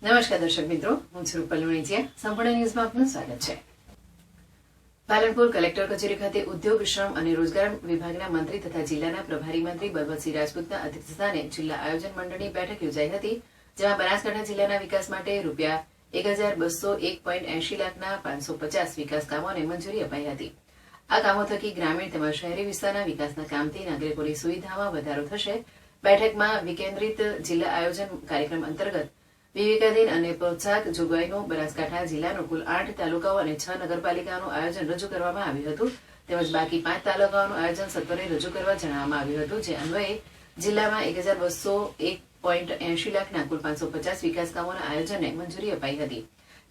નમસ્કાર દર્શક મિત્રો, હું છું રૂપલ લુણીચિયા. સંપૂર્ણ ન્યૂઝમાં આપનું સ્વાગત છે. પાલનપુર કલેક્ટર કચેરી ખાતે ઉદ્યોગ, શ્રમ અને રોજગાર વિભાગના મંત્રી તથા જિલ્લાના પ્રભારી મંત્રી બલવંતસિંહ રાજપૂતના અધ્યક્ષસ્થાને જિલ્લા આયોજન મંડળની બેઠક યોજાઈ હતી, જેમાં બનાસકાંઠા જિલ્લાના વિકાસ માટે ₹1,201.80 લાખના 550 વિકાસ કામોને મંજૂરી અપાઈ હતી. આ કામો થકી ગ્રામીણ તેમજ શહેરી વિસ્તારના વિકાસના કામથી નાગરિકોની સુવિધામાં વધારો થશે. બેઠકમાં વિકેન્દ્રિત જિલ્લા આયોજન કાર્યક્રમ અંતર્ગત વિવેકાધીન અને પ્રોત્સાહક જોગવાઈનું બનાસકાંઠા જિલ્લાનો કુલ 8 તાલુકાઓ અને 6 નગરપાલિકાનું આયોજન રજૂ કરવામાં આવ્યું હતું, તેમજ બાકી 5 તાલુકાઓનું આયોજન સત્વરે રજૂ કરવા જણાવવામાં આવ્યું હતું, જે અન્વયે જિલ્લામાં 1,201.80 લાખના કુલ 550 વિકાસ કામોના આયોજનને મંજૂરી અપાઈ હતી.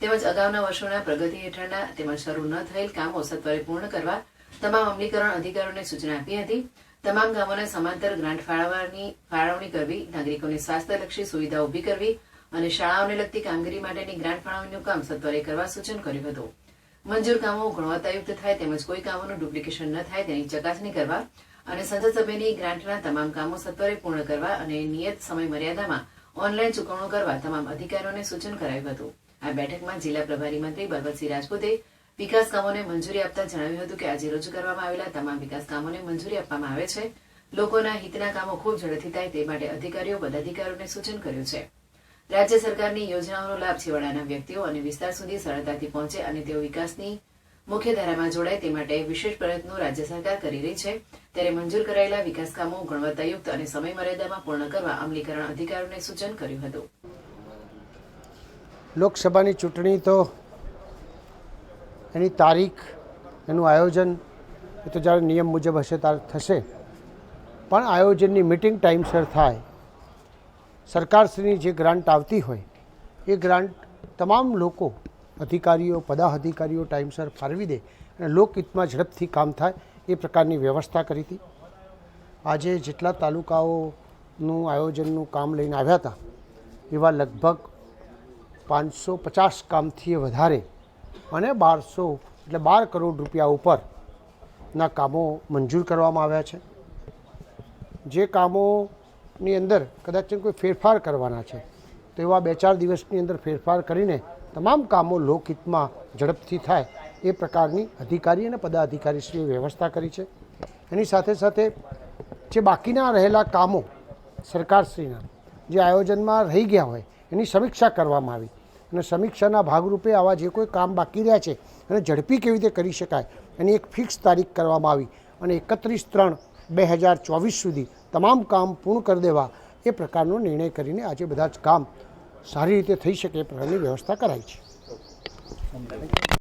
તેમજ અગાઉના વર્ષોના પ્રગતિ હેઠળના તેમજ શરૂ ન થયેલ કામો સત્વરે પૂર્ણ કરવા તમામ અમલીકરણ અધિકારીઓને સૂચના આપી હતી. તમામ કામોને સમાંતર ગ્રાન્ટ ફાળવણી કરવી, નાગરિકોને સ્વાસ્થ્યલક્ષી સુવિધા ઊભી કરવી અને શાળાઓને લગતી કામગીરી માટેની ગ્રાન્ટ ફાળવણીનું કામ સત્વરે કરવા સૂચન કર્યું હતું. મંજૂર કામો ગુણવત્તાયુક્ત થાય તેમજ કોઈ કામોનું ડુપ્લિકેશન ન થાય તેની ચકાસણી કરવા અને સંસદ સભ્યની ગ્રાન્ટના તમામ કામો સત્વરે પૂર્ણ કરવા અને નિયત સમય મર્યાદામાં ઓનલાઈન ચૂકવણું કરવા તમામ અધિકારીઓને સૂચન કરાયું હતું. આ બેઠકમાં જિલ્લા પ્રભારી મંત્રી બલવંતસિંહ રાજપૂતે વિકાસ કામોને મંજૂરી આપતા જણાવ્યું હતું કે આજે રજૂ કરવામાં આવેલા તમામ વિકાસ કામોને મંજૂરી આપવામાં આવે છે. લોકોના હિતના કામો ખૂબ ઝડપથી થાય તે માટે અધિકારીઓ પદાધિકારીઓને સૂચન કર્યું છે. રાજ્ય સરકારની યોજનાઓનો લાભ છેવાડાના વ્યક્તિઓ અને વિસ્તાર સુધી સરળતાથી પહોંચે અને તેઓ વિકાસની મુખ્યધારામાં જોડાય તે માટે વિશેષ પ્રયત્નો રાજ્ય સરકાર કરી રહી છે. ત્યારે મંજૂર કરાયેલા વિકાસ કામો ગુણવત્તાયુક્ત અને સમય મર્યાદામાં પૂર્ણ કરવા અમલીકરણ અધિકારીઓને સૂચન કર્યું હતું. લોકસભાની ચૂંટણી તો એની તારીખ, એનું આયોજન એ તો જ્યારે નિયમ મુજબ હશે ત્યારે થશે, પણ આયોજનની મિટિંગ ટાઈમસર થાય, સરકારશ્રીની જે ગ્રાન્ટ આવતી હોય એ ગ્રાન્ટ તમામ લોકો, અધિકારીઓ, પદાધિકારીઓ ટાઈમસર ફાળવી દે અને લોકહિતમાં ઝડપથી કામ થાય એ પ્રકારની વ્યવસ્થા કરી હતી. આજે જેટલા તાલુકાઓનું આયોજનનું કામ લઈને આવ્યા હતા એવા લગભગ 550 કામથી વધારે અને 12 કરોડ રૂપિયા ઉપરના કામો મંજૂર કરવામાં આવ્યા છે. જે કામોની અંદર કદાચ કોઈ ફેરફાર કરવાના છે તો એવા 2-4 દિવસની અંદર ફેરફાર કરીને તમામ કામો લોકહિતમાં ઝડપથી થાય એ પ્રકારની અધિકારી અને પદાધિકારીશ્રીએ વ્યવસ્થા કરી છે. એની સાથે સાથે જે બાકીના રહેલા કામો સરકારશ્રીના જે આયોજનમાં રહી ગયા હોય એની સમીક્ષા કરવામાં આવી અને સમીક્ષાના ભાગરૂપે આવા જે કોઈ કામ બાકી રહ્યા છે અને ઝડપી કેવી રીતે કરી શકાય એની એક ફિક્સ તારીખ કરવામાં આવી અને 31/3/2024 સુધી તમામ કામ પૂર્ણ કરી દેવા એ પ્રકારનો નિર્ણય કરીને આજે બધા જ કામ સારી રીતે થઈ શકે એ પ્રકારની વ્યવસ્થા કરાઈ છે.